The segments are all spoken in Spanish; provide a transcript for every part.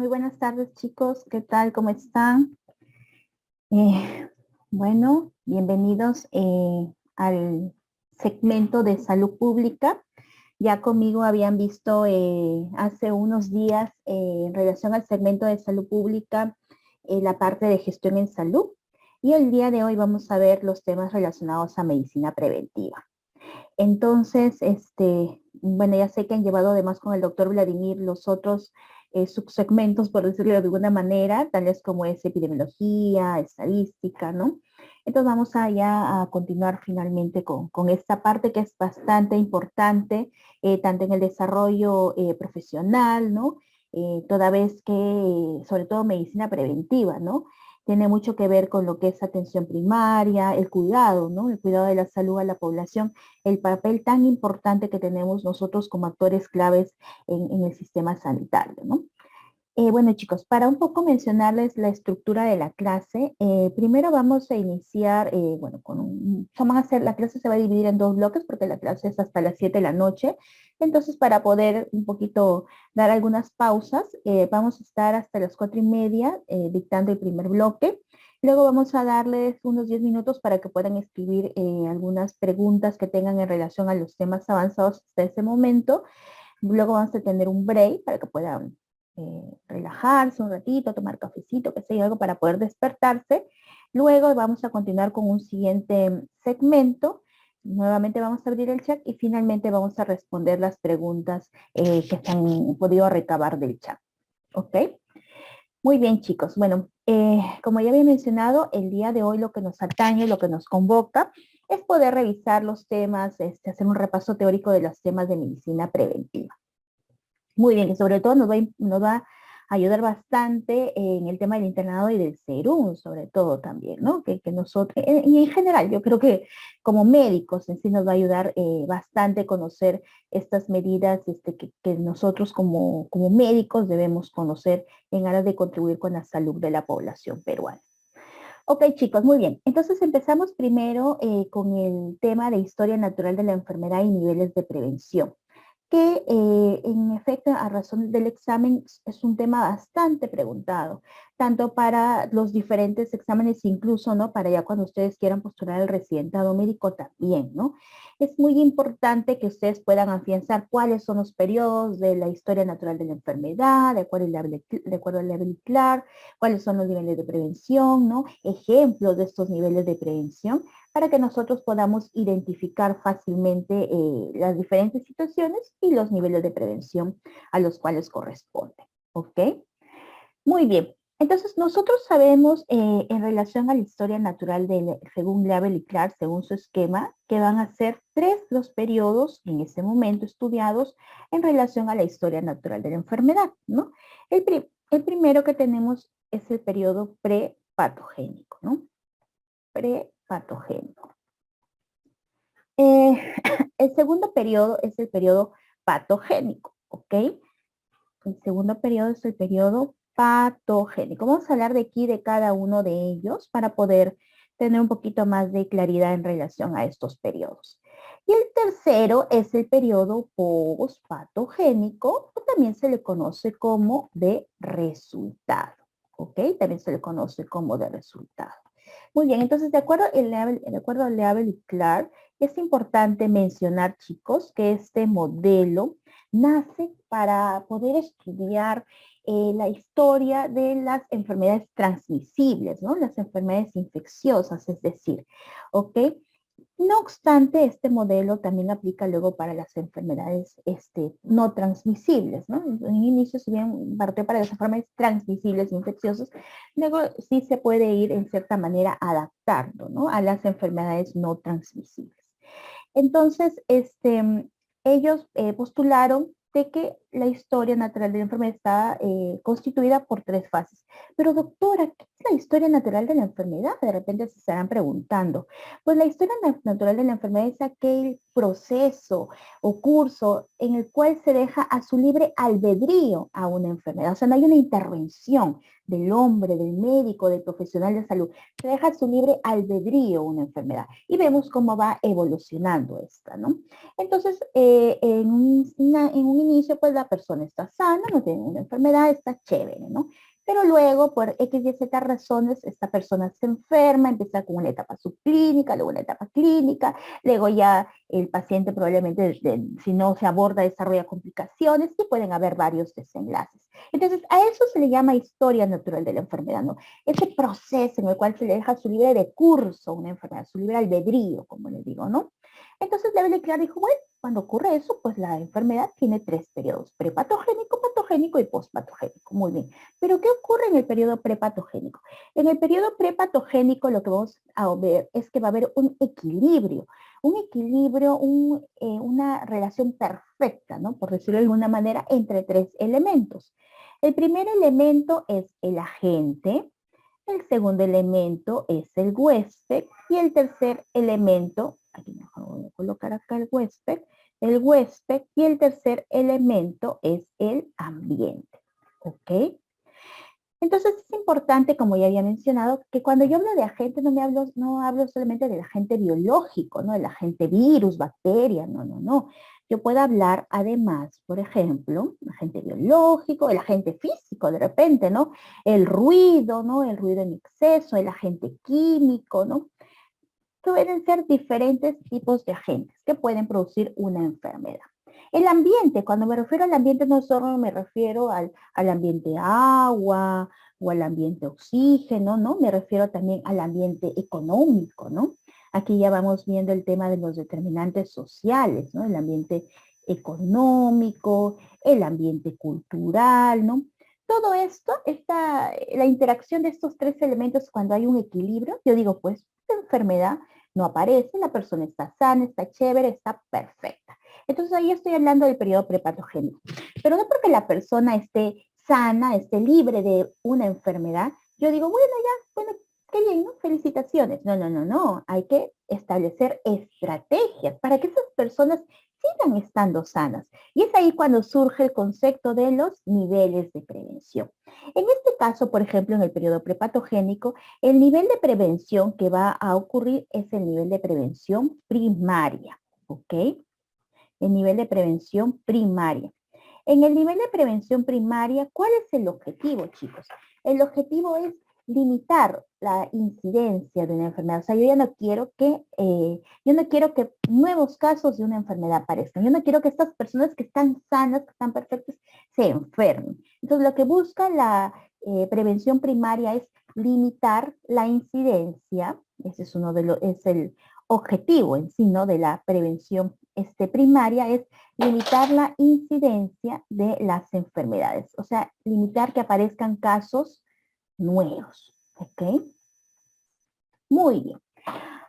Muy buenas tardes, chicos. ¿Qué tal? ¿Cómo están? Bueno, bienvenidos al segmento de salud pública. Ya conmigo habían visto hace unos días en relación al segmento de salud pública la parte de gestión en salud. Y el día de hoy vamos a ver los temas relacionados a medicina preventiva. Entonces, bueno, ya sé que han llevado además con el doctor Vladimir los otros subsegmentos, por decirlo de alguna manera, tales como es epidemiología, estadística, ¿no? Entonces vamos ya a continuar finalmente con esta parte que es bastante importante, tanto en el desarrollo profesional, ¿no? Toda vez que, sobre todo medicina preventiva, ¿no? Tiene mucho que ver con lo que es atención primaria, el cuidado, ¿no? El cuidado de la salud a la población, el papel tan importante que tenemos nosotros como actores claves en el sistema sanitario, ¿no? Bueno, chicos, para un poco mencionarles la estructura de la clase, primero vamos a iniciar, bueno, la clase se va a dividir en dos bloques porque la clase es hasta las 7 de la noche. Entonces, para poder un poquito dar algunas pausas, vamos a estar hasta las 4:30 dictando el primer bloque. Luego vamos a darles unos 10 minutos para que puedan escribir algunas preguntas que tengan en relación a los temas avanzados hasta ese momento. Luego vamos a tener un break para que puedan relajarse un ratito, tomar cafecito, que sea algo para poder despertarse. Luego vamos a continuar con un siguiente segmento. Nuevamente vamos a abrir el chat y finalmente vamos a responder las preguntas que se han podido recabar del chat. ¿Ok? Muy bien, chicos. Bueno, como ya había mencionado, el día de hoy lo que nos atañe, lo que nos convoca, es poder revisar los temas, hacer un repaso teórico de los temas de medicina preventiva. Muy bien, y sobre todo nos va a ayudar bastante en el tema del internado y del SERUM, sobre todo también, ¿no? Que nosotros, y en general, yo creo que como médicos en sí nos va a ayudar bastante conocer estas medidas que nosotros como médicos debemos conocer en aras de contribuir con la salud de la población peruana. Ok, chicos, muy bien. Entonces empezamos primero con el tema de historia natural de la enfermedad y niveles de prevención que en efecto a razón del examen es un tema bastante preguntado, tanto para los diferentes exámenes, incluso, ¿no? Para ya cuando ustedes quieran postular el residentado médico también, ¿no? Es muy importante que ustedes puedan afianzar cuáles son los periodos de la historia natural de la enfermedad, de acuerdo al level Clark, cuáles son los niveles de prevención, ¿no? Ejemplos de estos niveles de prevención para que nosotros podamos identificar fácilmente las diferentes situaciones y los niveles de prevención a los cuales corresponde. ¿Ok? Muy bien. Entonces, nosotros sabemos en relación a la historia natural según Level y Clark, según su esquema, que van a ser 3 los periodos en ese momento estudiados en relación a la historia natural de la enfermedad, ¿no? El primero que tenemos es el periodo prepatogénico, ¿no? Prepatogénico. El segundo periodo es el periodo patogénico, ¿ok? El segundo periodo es el periodo patogénico. Vamos a hablar de aquí de cada uno de ellos para poder tener un poquito más de claridad en relación a estos periodos. Y el tercero es el periodo pospatogénico, o también se le conoce como de resultado, ¿ok? También se le conoce como de resultado. Muy bien, entonces de acuerdo a Leavel y Clark, es importante mencionar, chicos, que este modelo nace para poder estudiar la historia de las enfermedades transmisibles, ¿no? Las enfermedades infecciosas, es decir, ¿ok? No obstante, este modelo también aplica luego para las enfermedades no transmisibles, ¿no? En inicio, si bien partió para las enfermedades transmisibles infecciosas, luego sí se puede ir en cierta manera adaptando, ¿no? A las enfermedades no transmisibles. Entonces, ellos postularon de que la historia natural de la enfermedad está constituida por 3 fases. Pero doctora, ¿qué es la historia natural de la enfermedad? De repente se estarán preguntando. Pues la historia natural de la enfermedad es aquel proceso o curso en el cual se deja a su libre albedrío a una enfermedad. O sea, no hay una intervención del hombre, del médico, del profesional de salud. Se deja a su libre albedrío una enfermedad y vemos cómo va evolucionando esta, ¿no? Entonces, en un inicio, pues la persona está sana, no tiene una enfermedad, está chévere, ¿no? Pero luego, por X y Z razones, esta persona se enferma, empieza con una etapa subclínica, luego una etapa clínica, luego ya el paciente probablemente, si no se aborda, desarrolla complicaciones y pueden haber varios desenlaces. Entonces, a eso se le llama historia natural de la enfermedad, ¿no? Ese proceso en el cual se le deja su libre de curso a una enfermedad, su libre albedrío, como les digo, ¿no? Entonces, Level Clark dijo, bueno, cuando ocurre eso, pues la enfermedad tiene 3 periodos: prepatogénico, patogénico y postpatogénico. Muy bien. Pero ¿qué ocurre en el periodo prepatogénico? En el periodo prepatogénico lo que vamos a ver es que va a haber un equilibrio, una relación perfecta, ¿no? Por decirlo de alguna manera, entre 3 elementos. El primer elemento es el agente, el segundo elemento es el huésped y el tercer elemento, aquí mejor voy a colocar acá el huésped y el tercer elemento es el ambiente, ¿ok? Entonces es importante, como ya había mencionado, que cuando yo hablo de agente no hablo solamente del agente biológico, ¿no? El agente virus, bacteria, no, no, no. Yo puedo hablar además, por ejemplo, el agente biológico, el agente físico de repente, ¿no? El ruido, ¿no? El ruido en exceso, el agente químico, ¿no? Pueden ser diferentes tipos de agentes que pueden producir una enfermedad. El ambiente, cuando me refiero al ambiente, no solo me refiero al ambiente agua o al ambiente oxígeno, ¿no? Me refiero también al ambiente económico, ¿no? Aquí ya vamos viendo el tema de los determinantes sociales, ¿no? El ambiente económico, el ambiente cultural, ¿no? Todo esto, la interacción de estos 3 elementos, cuando hay un equilibrio, yo digo, pues, la enfermedad no aparece, la persona está sana, está chévere, está perfecta. Entonces ahí estoy hablando del periodo prepatogénico. Pero no porque la persona esté sana, esté libre de una enfermedad, yo digo, bueno, ya, bueno, qué bien, ¿no? Felicitaciones. No, no, no, no. Hay que establecer estrategias para que esas personas sigan estando sanas. Y es ahí cuando surge el concepto de los niveles de prevención. En este caso, por ejemplo, en el periodo prepatogénico, el nivel de prevención que va a ocurrir es el nivel de prevención primaria, ¿ok? El nivel de prevención primaria. En el nivel de prevención primaria, ¿cuál es el objetivo, chicos? El objetivo es limitar la incidencia de una enfermedad. O sea, yo no quiero que nuevos casos de una enfermedad aparezcan. Yo no quiero que estas personas que están sanas, que están perfectas, se enfermen. Entonces, lo que busca la prevención primaria es limitar la incidencia. Ese es es el objetivo en sí, ¿no? De la prevención primaria, es limitar la incidencia de las enfermedades, o sea, limitar que aparezcan casos nuevos, ¿ok? Muy bien.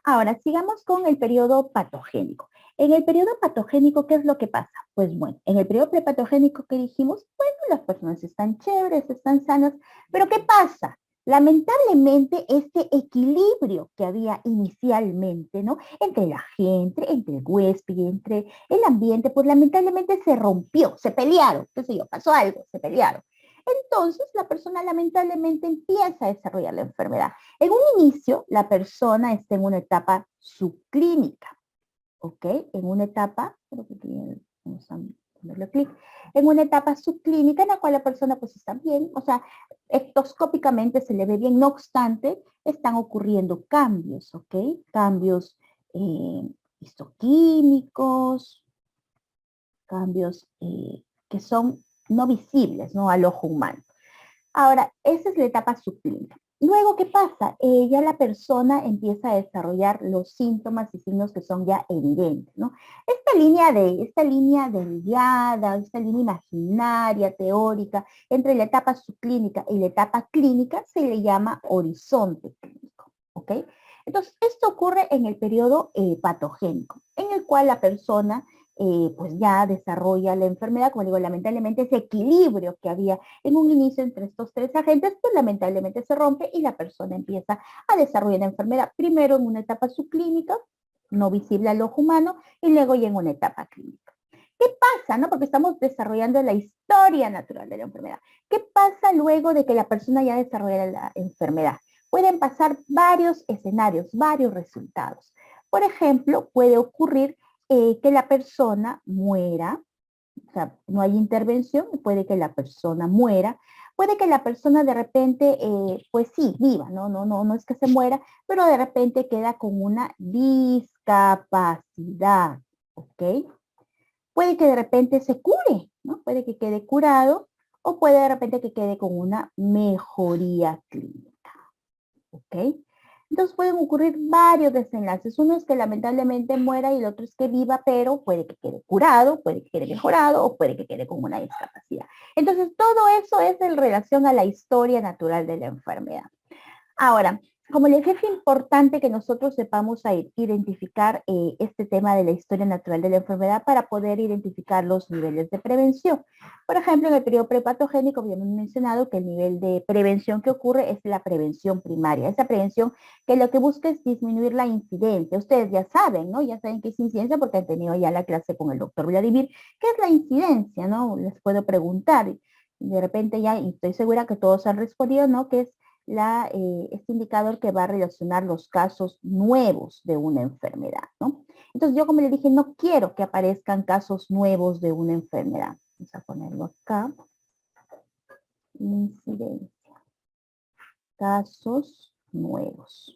Ahora, sigamos con el periodo patogénico. En el periodo patogénico, ¿qué es lo que pasa? Pues bueno, en el periodo prepatogénico que dijimos, bueno, las personas están chéveres, están sanas, pero ¿qué pasa? Lamentablemente, este equilibrio que había inicialmente, ¿no? Entre la gente, entre el huésped y entre el ambiente, pues lamentablemente se rompió, se pelearon, qué sé yo, pasó algo, se pelearon. Entonces, la persona lamentablemente empieza a desarrollar la enfermedad. En un inicio, la persona está en una etapa subclínica, ¿ok? En una etapa, creo que aquí vamos a ponerle clic, en una etapa subclínica en la cual la persona pues está bien, o sea, ectoscópicamente se le ve bien, no obstante, están ocurriendo cambios, ¿ok? Cambios histoquímicos, cambios que son no visibles, ¿no? Al ojo humano. Ahora, esa es la etapa subclínica. Luego, ¿qué pasa? Ya la persona empieza a desarrollar los síntomas y signos que son ya evidentes, ¿no? Esta línea delgada, esta línea imaginaria, teórica, entre la etapa subclínica y la etapa clínica, se le llama horizonte clínico, ¿ok? Entonces, esto ocurre en el periodo patogénico, en el cual la persona pues ya desarrolla la enfermedad, como digo, lamentablemente ese equilibrio que había en un inicio entre estos 3 agentes, pues lamentablemente se rompe y la persona empieza a desarrollar la enfermedad, primero en una etapa subclínica, no visible al ojo humano, y luego ya en una etapa clínica. ¿Qué pasa, no? Porque estamos desarrollando la historia natural de la enfermedad. ¿Qué pasa luego de que la persona ya desarrolla la enfermedad? Pueden pasar varios escenarios, varios resultados. Por ejemplo, puede ocurrir que la persona muera, O sea, no hay intervención, puede que la persona muera, puede que la persona de repente, pues sí, viva, no es que se muera, pero de repente queda con una discapacidad, ¿ok? Puede que de repente se cure, ¿no? Puede que quede curado o puede de repente que quede con una mejoría clínica, ¿ok? Entonces pueden ocurrir varios desenlaces. Uno es que lamentablemente muera y el otro es que viva, pero puede que quede curado, puede que quede mejorado o puede que quede con una discapacidad. Entonces todo eso es en relación a la historia natural de la enfermedad. Ahora, como les dije, es importante que nosotros sepamos identificar este tema de la historia natural de la enfermedad para poder identificar los niveles de prevención. Por ejemplo, en el periodo prepatogénico habíamos mencionado que el nivel de prevención que ocurre es la prevención primaria. Esa prevención que lo que busca es disminuir la incidencia. Ustedes ya saben, ¿no? Ya saben qué es incidencia porque han tenido ya la clase con el doctor Vladimir. ¿Qué es la incidencia, no? Les puedo preguntar. De repente ya, y estoy segura que todos han respondido, ¿no? Que es este indicador que va a relacionar los casos nuevos de una enfermedad, ¿no? Entonces yo como le dije, no quiero que aparezcan casos nuevos de una enfermedad. Vamos a ponerlo acá. Incidencia. Casos nuevos.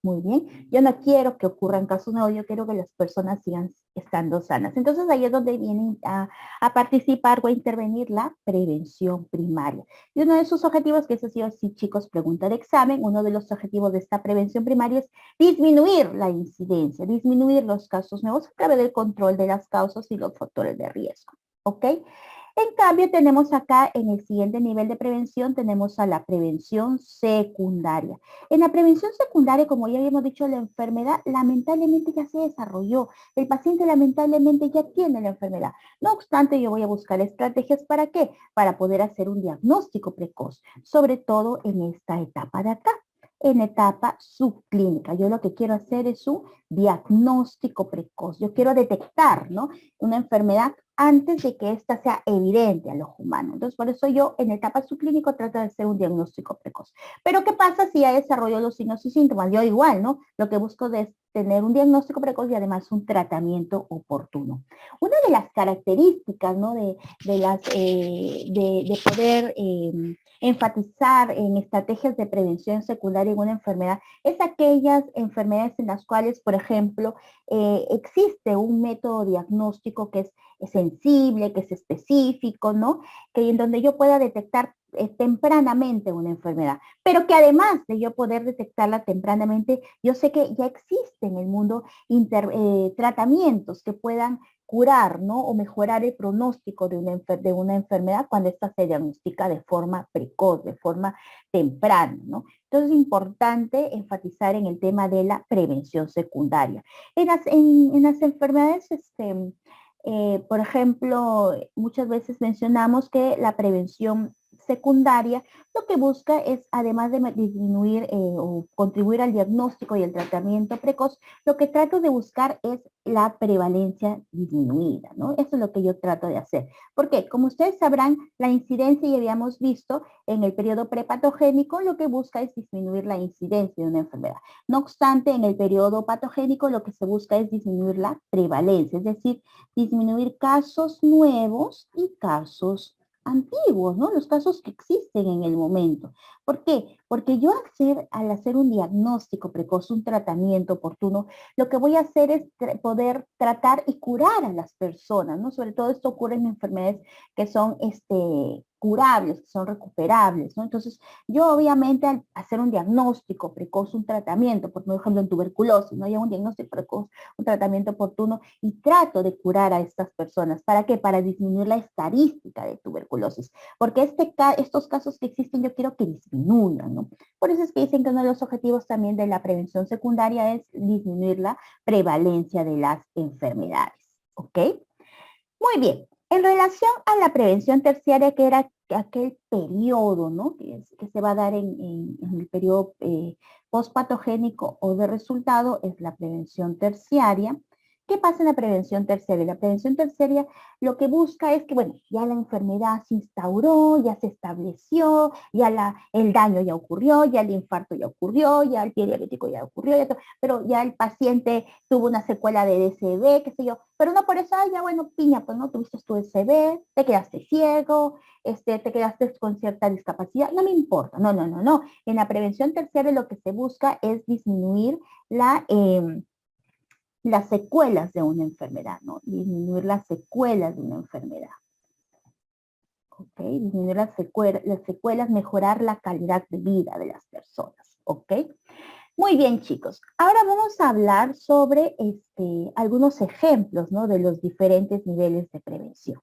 Muy bien. Yo no quiero que ocurran casos nuevos, yo quiero que las personas sigan estando sanas. Entonces ahí es donde viene a participar o a intervenir la prevención primaria. Y uno de sus objetivos, que eso sí o sí, chicos, pregunta de examen, uno de los objetivos de esta prevención primaria es disminuir la incidencia, disminuir los casos nuevos a través del control de las causas y los factores de riesgo. ¿Ok? En cambio, tenemos acá en el siguiente nivel de prevención, tenemos a la prevención secundaria. En la prevención secundaria, como ya habíamos dicho, la enfermedad lamentablemente ya se desarrolló. El paciente lamentablemente ya tiene la enfermedad. No obstante, yo voy a buscar estrategias para qué? Para poder hacer un diagnóstico precoz, sobre todo en esta etapa de acá, en etapa subclínica. Yo lo que quiero hacer es un diagnóstico precoz. Yo quiero detectar, ¿no? Una enfermedad antes de que ésta sea evidente al ojo humano. Entonces, por eso yo en etapa subclínico trato de hacer un diagnóstico precoz. Pero, ¿qué pasa si ya desarrolló los signos y síntomas? Yo igual, ¿no? Lo que busco es tener un diagnóstico precoz y además un tratamiento oportuno. Una de las características, ¿no? De poder enfatizar en estrategias de prevención secundaria en una enfermedad es aquellas enfermedades en las cuales, por ejemplo, existe un método diagnóstico que es sensible, que es específico, ¿no? Que en donde yo pueda detectar tempranamente una enfermedad, pero que además de yo poder detectarla tempranamente, yo sé que ya existe en el mundo tratamientos que puedan curar, ¿no? O mejorar el pronóstico de una enfermedad cuando ésta se diagnostica de forma precoz, de forma temprana, ¿no? Entonces es importante enfatizar en el tema de la prevención secundaria. En las enfermedades, por ejemplo, muchas veces mencionamos que la prevención secundaria lo que busca es, además de disminuir o contribuir al diagnóstico y el tratamiento precoz, lo que trato de buscar es la prevalencia disminuida, ¿no? Eso es lo que yo trato de hacer. Porque, como ustedes sabrán, la incidencia, ya habíamos visto, en el periodo prepatogénico, lo que busca es disminuir la incidencia de una enfermedad. No obstante, en el periodo patogénico, lo que se busca es disminuir la prevalencia, es decir, disminuir casos nuevos y casos antiguos, ¿no? Los casos que existen en el momento. ¿Por qué? Porque yo al hacer un diagnóstico precoz, un tratamiento oportuno, lo que voy a hacer es poder tratar y curar a las personas, ¿no? Sobre todo esto ocurre en enfermedades que son curables, que son recuperables, ¿no? Entonces, yo obviamente al hacer un diagnóstico precoz, un tratamiento, por ejemplo en tuberculosis, ¿no? Yo hago un diagnóstico precoz, un tratamiento oportuno y trato de curar a estas personas. ¿Para qué? Para disminuir la estadística de tuberculosis. Porque estos casos que existen yo quiero que disminuyan, ¿no? Por eso es que dicen que uno de los objetivos también de la prevención secundaria es disminuir la prevalencia de las enfermedades. ¿Ok? Muy bien. En relación a la prevención terciaria, que era aquel periodo, ¿no? Que se va a dar en el periodo postpatogénico o de resultado, es la prevención terciaria. ¿Qué pasa en la prevención terciaria? La prevención terciaria lo que busca es que, bueno, ya la enfermedad se instauró, ya se estableció, el daño ya ocurrió, ya el infarto ya ocurrió, ya el pie diabético ya ocurrió, pero ya el paciente tuvo una secuela de DCB, qué sé yo, pero no por eso, ya bueno, piña, pues no tuviste tu DCB, te quedaste ciego, te quedaste con cierta discapacidad, no me importa, no, no, no, no. En la prevención terciaria lo que se busca es disminuir las secuelas de una enfermedad, ¿no? Disminuir las secuelas de una enfermedad. ¿Ok? Disminuir las secuelas, mejorar la calidad de vida de las personas. ¿Ok? Muy bien, chicos. Ahora vamos a hablar sobre algunos ejemplos, ¿no? De los diferentes niveles de prevención.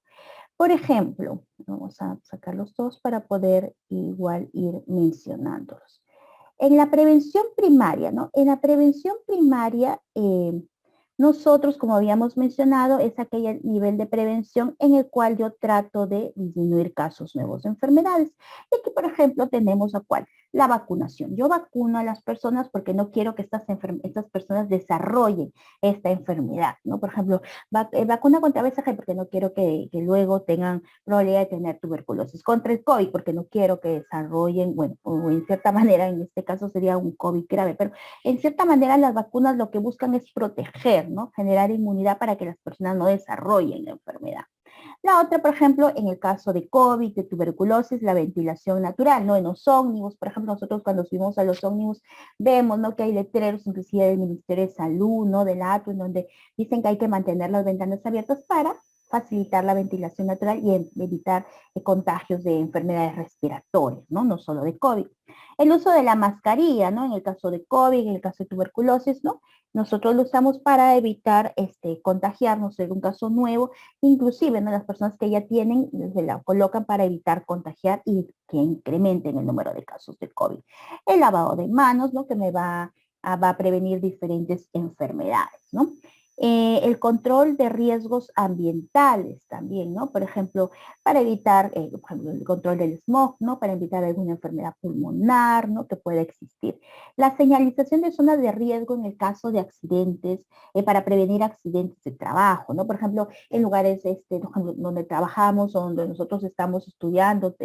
Por ejemplo, vamos a sacar los dos para poder igual ir mencionándolos. En la prevención primaria, ¿no? En la prevención primaria, nosotros, como habíamos mencionado, es aquel nivel de prevención en el cual yo trato de disminuir casos nuevos de enfermedades. Y aquí, por ejemplo, tenemos a cuál, la vacunación. Yo vacuno a las personas porque no quiero que estas personas desarrollen esta enfermedad, ¿no? Por ejemplo, vacuna contra VSG porque no quiero que luego tengan probabilidad de tener tuberculosis. Contra el COVID porque no quiero que desarrollen, bueno, o en cierta manera, en este caso sería un COVID grave, pero en cierta manera las vacunas lo que buscan es proteger, ¿no? Generar inmunidad para que las personas no desarrollen la enfermedad. La otra, por ejemplo, en el caso de COVID, de tuberculosis, la ventilación natural, ¿no? En los ómnibus, por ejemplo, nosotros cuando subimos a los ómnibus vemos, ¿no? Que hay letreros, inclusive del Ministerio de Salud, ¿no? Del ATU, en donde dicen que hay que mantener las ventanas abiertas para facilitar la ventilación natural y evitar contagios de enfermedades respiratorias, ¿no? No solo de COVID. El uso de la mascarilla, ¿no? En el caso de COVID, en el caso de tuberculosis, ¿no? Nosotros lo usamos para evitar contagiarnos en un caso nuevo, inclusive ¿no? Las personas que ya tienen se la colocan para evitar contagiar y que incrementen el número de casos de COVID. El lavado de manos, ¿no? Que va a prevenir diferentes enfermedades, ¿no? El control de riesgos ambientales también, ¿no? Por ejemplo, para evitar, por ejemplo, el control del smog, ¿no? Para evitar alguna enfermedad pulmonar, ¿no? Que pueda existir. La señalización de zonas de riesgo en el caso de accidentes, para prevenir accidentes de trabajo, ¿no? Por ejemplo, en lugares donde trabajamos o donde nosotros estamos estudiando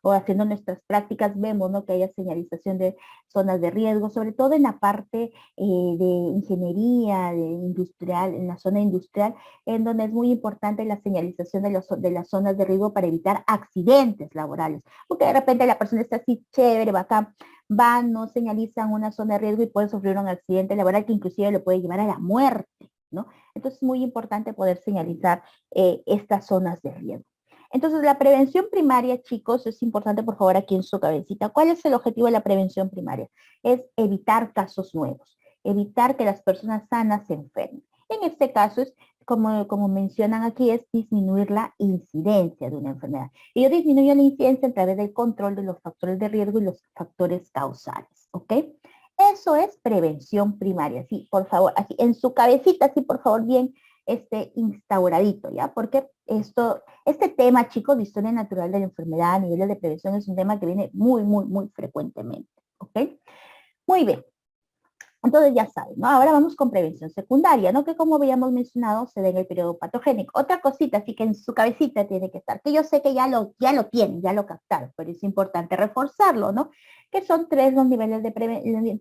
o haciendo nuestras prácticas, vemos, ¿no? Que haya señalización de zonas de riesgo, sobre todo en la parte de ingeniería, de industrial, en la zona industrial, en donde es muy importante la señalización de las zonas de riesgo para evitar accidentes laborales, porque de repente la persona está así chévere, bacán, van, no señalizan una zona de riesgo y puede sufrir un accidente laboral que inclusive lo puede llevar a la muerte, ¿no? Entonces es muy importante poder señalizar estas zonas de riesgo. Entonces, la prevención primaria, chicos, es importante, por favor, aquí en su cabecita. ¿Cuál es el objetivo de la prevención primaria? Es evitar casos nuevos, evitar que las personas sanas se enfermen. En este caso, es, como mencionan aquí, es disminuir la incidencia de una enfermedad. Y yo disminuyo la incidencia a través del control de los factores de riesgo y los factores causales, ¿ok? Eso es prevención primaria, sí, por favor, así en su cabecita, sí, por favor, bien instauradito, ¿ya? Porque este tema, chicos, de historia natural de la enfermedad, niveles de prevención, es un tema que viene muy, muy, muy frecuentemente, ¿ok? Muy bien. Entonces ya saben, ¿no? Ahora vamos con prevención secundaria, ¿no? Que como habíamos mencionado, se da en el periodo patogénico. Otra cosita, así que en su cabecita tiene que estar, que yo sé que ya lo tienen, ya lo captaron, pero es importante reforzarlo, ¿no? Que son tres los niveles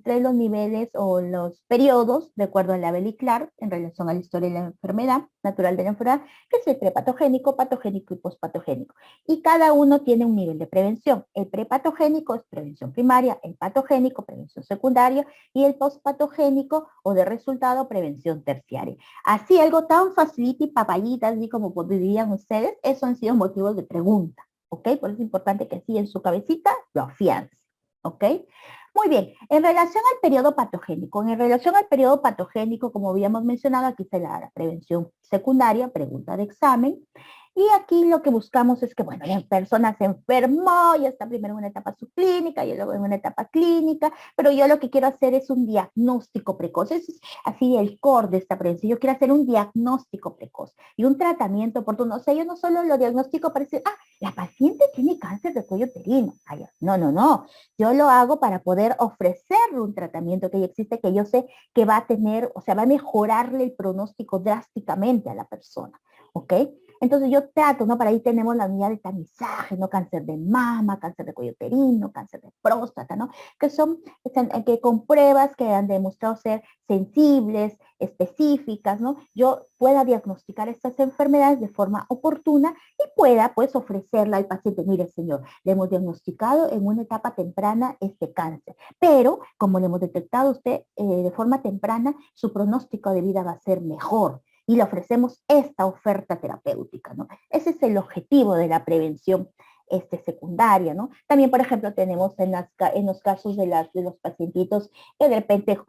tres los niveles o los periodos, de acuerdo a la Bell y Clark, en relación a la historia de la enfermedad, natural de la enfermedad, que es el prepatogénico, patogénico y pospatogénico. Y cada uno tiene un nivel de prevención. El prepatogénico es prevención primaria, el patogénico, prevención secundaria, y el pospatogénico o de resultado prevención terciaria. Así algo tan facilito y papayita, así como dirían ustedes, esos han sido motivos de pregunta, ¿ok? Por eso es importante que así en su cabecita lo afiance, ¿ok? Muy bien, en relación al periodo patogénico, como habíamos mencionado, aquí está la prevención secundaria, pregunta de examen, Y aquí lo que buscamos es que, bueno, la persona se enfermó, ya está primero en una etapa subclínica y luego en una etapa clínica, pero yo lo que quiero hacer es un diagnóstico precoz. Eso es así el core de esta prevención. Yo quiero hacer un diagnóstico precoz y un tratamiento oportuno. O sea, yo no solo lo diagnostico para decir, la paciente tiene cáncer de cuello uterino. No, no, no. Yo lo hago para poder ofrecerle un tratamiento que ya existe, que yo sé que va a tener, o sea, va a mejorarle el pronóstico drásticamente a la persona. ¿Ok? Entonces yo trato, ¿no? Para ahí tenemos la unidad de tamizaje, ¿no? Cáncer de mama, cáncer de cuello uterino, cáncer de próstata, ¿no? Que son, que con pruebas que han demostrado ser sensibles, específicas, ¿no? Yo pueda diagnosticar estas enfermedades de forma oportuna y pueda, pues, ofrecerla al paciente. Mire, señor, le hemos diagnosticado en una etapa temprana este cáncer, pero como le hemos detectado a usted de forma temprana, su pronóstico de vida va a ser mejor y le ofrecemos esta oferta terapéutica, ¿no? Ese es el objetivo de la prevención secundaria, ¿no? También, por ejemplo, tenemos en los casos de los pacientitos que de repente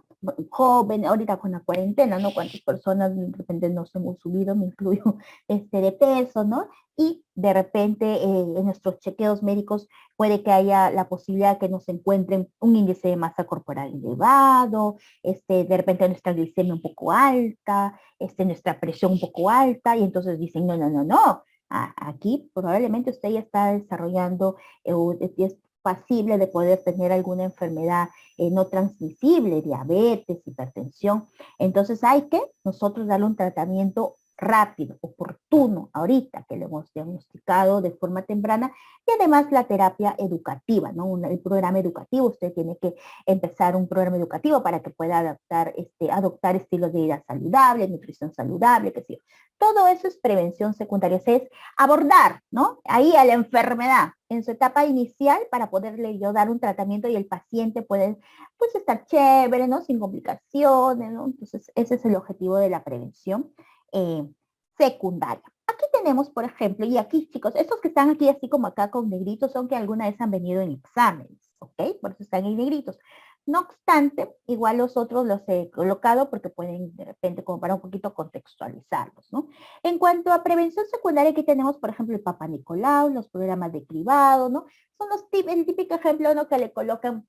joven, ahorita con la cuarentena, ¿no? Cuántas personas de repente nos hemos subido, me incluyo, de peso, ¿no? Y de repente en nuestros chequeos médicos puede que haya la posibilidad que nos encuentren un índice de masa corporal elevado, de repente nuestra glicemia un poco alta, nuestra presión un poco alta, y entonces dicen, no, no, no, no, aquí probablemente usted ya está desarrollando, es pasible de poder tener alguna enfermedad no transmisible, diabetes, hipertensión. Entonces hay que nosotros darle un tratamiento rápido, oportuno, ahorita que lo hemos diagnosticado de forma temprana, y además la terapia educativa, ¿no? El programa educativo, usted tiene que empezar un programa educativo para que pueda adoptar estilos de vida saludables, nutrición saludable, qué sé yo. Todo eso es prevención secundaria, es abordar, ¿no? Ahí a la enfermedad en su etapa inicial para poderle yo dar un tratamiento y el paciente puede, pues, estar chévere, ¿no? Sin complicaciones, ¿no? Entonces, ese es el objetivo de la prevención eh, secundaria. Aquí tenemos, por ejemplo, y aquí, chicos, estos que están aquí así como acá con negritos son que alguna vez han venido en exámenes, ¿ok? Por eso están en negritos. No obstante, igual los otros los he colocado porque pueden de repente como para un poquito contextualizarlos, ¿no? En cuanto a prevención secundaria, aquí tenemos, por ejemplo, el Papa Nicolau, los programas de cribado, ¿no? Son el típico ejemplo, ¿no? Que le colocan,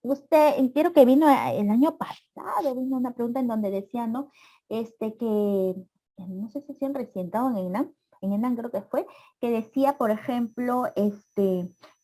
usted, quiero que vino el año pasado, vino una pregunta en donde decía, ¿no? Que, no sé si se han recientado en ENAM creo que fue, que decía, por ejemplo,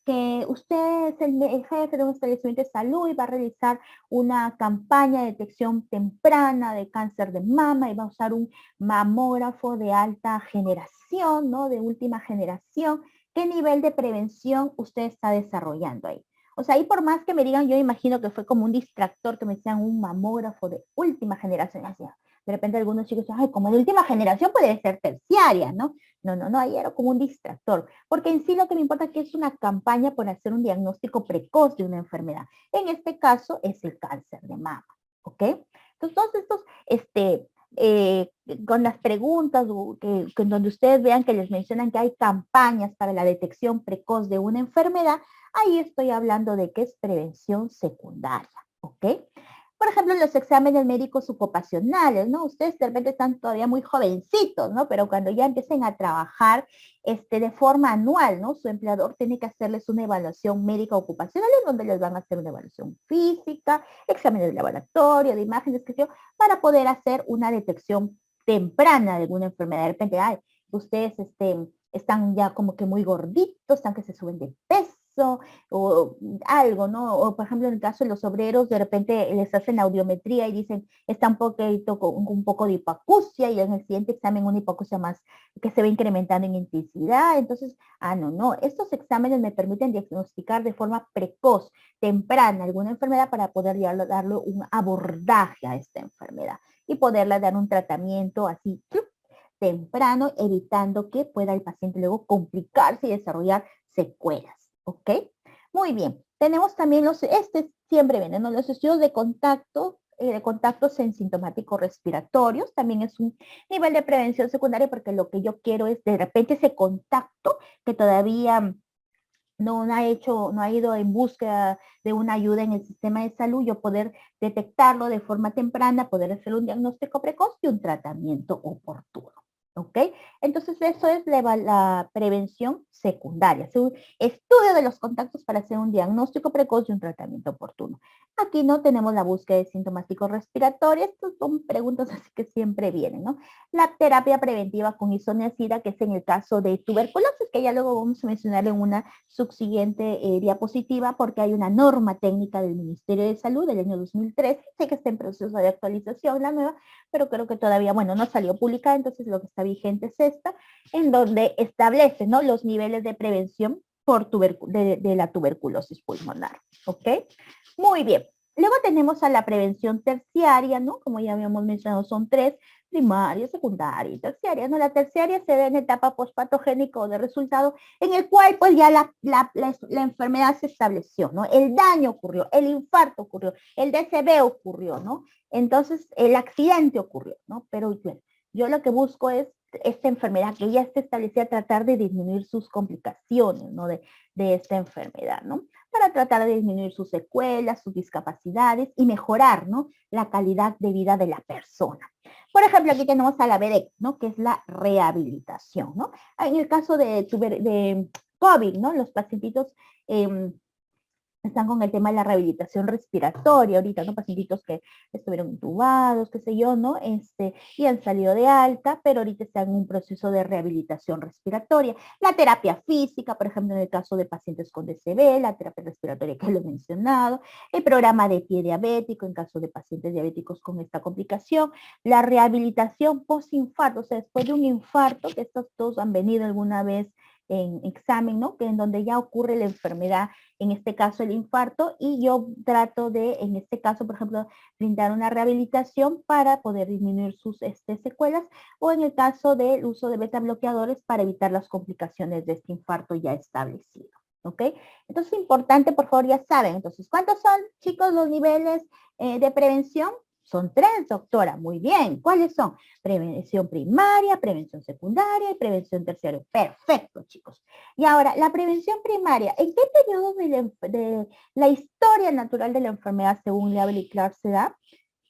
que usted es el jefe de un establecimiento de salud y va a realizar una campaña de detección temprana de cáncer de mama y va a usar un mamógrafo de alta generación, ¿no? De última generación. ¿Qué nivel de prevención usted está desarrollando ahí? O sea, ahí por más que me digan, yo imagino que fue como un distractor, que me decían un mamógrafo de última generación. Así, de repente algunos chicos dicen, ay, como de última generación puede ser terciaria, ¿no? No, no, no, ahí era como un distractor. Porque en sí lo que me importa es que es una campaña por hacer un diagnóstico precoz de una enfermedad. En este caso es el cáncer de mama, ¿ok? Entonces, todos estos, eh, con las preguntas que donde ustedes vean que les mencionan que hay campañas para la detección precoz de una enfermedad, ahí estoy hablando de que es prevención secundaria, ¿ok? Por ejemplo, los exámenes médicos ocupacionales, ¿no? Ustedes de repente están todavía muy jovencitos, ¿no? Pero cuando ya empiecen a trabajar de forma anual, ¿no? Su empleador tiene que hacerles una evaluación médica ocupacional en donde les van a hacer una evaluación física, exámenes de laboratorio, de imágenes, qué sé yo, para poder hacer una detección temprana de alguna enfermedad. De repente, ay, ustedes están ya como que muy gorditos, están que se suben de peso, o algo, ¿no? O por ejemplo, en el caso de los obreros, de repente les hacen audiometría y dicen, está un poco de hipoacusia y en el siguiente examen una hipoacusia más que se va incrementando en intensidad. Entonces, no, no, estos exámenes me permiten diagnosticar de forma precoz, temprana, alguna enfermedad para poder darle un abordaje a esta enfermedad y poderla dar un tratamiento así temprano, evitando que pueda el paciente luego complicarse y desarrollar secuelas. ¿Ok? Muy bien. Tenemos también siempre vienen, ¿no? Los estudios de contactos sintomáticos respiratorios, también es un nivel de prevención secundaria porque lo que yo quiero es de repente ese contacto que todavía no ha ido en búsqueda de una ayuda en el sistema de salud, yo poder detectarlo de forma temprana, poder hacer un diagnóstico precoz y un tratamiento oportuno. ¿ok? Entonces eso es la prevención secundaria, estudio de los contactos para hacer un diagnóstico precoz y un tratamiento oportuno. Aquí no tenemos la búsqueda de sintomáticos respiratorios, estas son preguntas así que siempre vienen, ¿no? La terapia preventiva con isoniazida, que es en el caso de tuberculosis, que ya luego vamos a mencionar en una subsiguiente diapositiva, porque hay una norma técnica del Ministerio de Salud del año 2013, sé que está en proceso de actualización la nueva, pero creo que todavía, bueno, no salió publicada, entonces lo que está vigente es esta, en donde establece, ¿no?, los niveles de prevención de la tuberculosis pulmonar, ¿ok? Muy bien. Luego tenemos a la prevención terciaria, ¿no? Como ya habíamos mencionado, son tres: primaria, secundaria y terciaria, ¿no? La terciaria se da en etapa postpatogénica o de resultado, en el cual pues ya la enfermedad se estableció, ¿no? El daño ocurrió, el infarto ocurrió, el DCB ocurrió, ¿no? Entonces el accidente ocurrió, ¿no? Pero bueno, yo lo que busco es esta enfermedad que ya está establecida, tratar de disminuir sus complicaciones, ¿no? De esta enfermedad, ¿no? Para tratar de disminuir sus secuelas, sus discapacidades y mejorar, ¿no?, la calidad de vida de la persona. Por ejemplo, aquí tenemos a la BEDEC, ¿no?, que es la rehabilitación, ¿no? En el caso de COVID, ¿no?, los pacientitos están con el tema de la rehabilitación respiratoria ahorita, ¿no? Pacientitos que estuvieron intubados, qué sé yo, ¿no? Y han salido de alta, pero ahorita están en un proceso de rehabilitación respiratoria. La terapia física, por ejemplo, en el caso de pacientes con DCB, la terapia respiratoria que lo he mencionado, el programa de pie diabético en caso de pacientes diabéticos con esta complicación, la rehabilitación post-infarto, o sea, después de un infarto, que estos dos han venido alguna vez en examen, ¿no? Que en donde ya ocurre la enfermedad, en este caso el infarto, y yo trato de, en este caso, por ejemplo, brindar una rehabilitación para poder disminuir sus secuelas, o en el caso del uso de beta bloqueadores para evitar las complicaciones de este infarto ya establecido. ¿Ok? Entonces, importante, por favor, ya saben. Entonces, ¿cuántos son, chicos, los niveles de prevención? Son tres, doctora. Muy bien. ¿Cuáles son? Prevención primaria, prevención secundaria y prevención terciaria. Perfecto, chicos. Y ahora, la prevención primaria, ¿en qué periodo de la historia natural de la enfermedad, según Leavel y Clark, se da?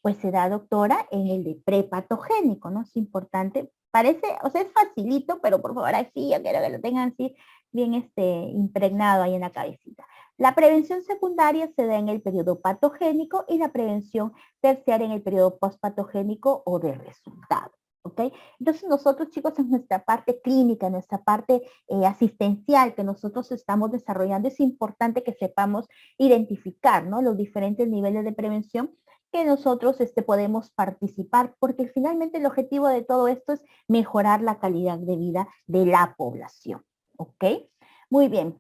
Pues se da, doctora, en el de prepatogénico, ¿no? Es importante. Parece, o sea, es facilito, pero por favor, así, yo quiero que lo tengan así bien impregnado ahí en la cabecita. La prevención secundaria se da en el periodo patogénico y la prevención terciaria en el periodo postpatogénico o de resultado. ¿Ok? Entonces nosotros, chicos, en nuestra parte clínica, en nuestra parte asistencial que nosotros estamos desarrollando, es importante que sepamos identificar, ¿no?, los diferentes niveles de prevención que nosotros podemos participar, porque finalmente el objetivo de todo esto es mejorar la calidad de vida de la población. ¿Ok? Muy bien.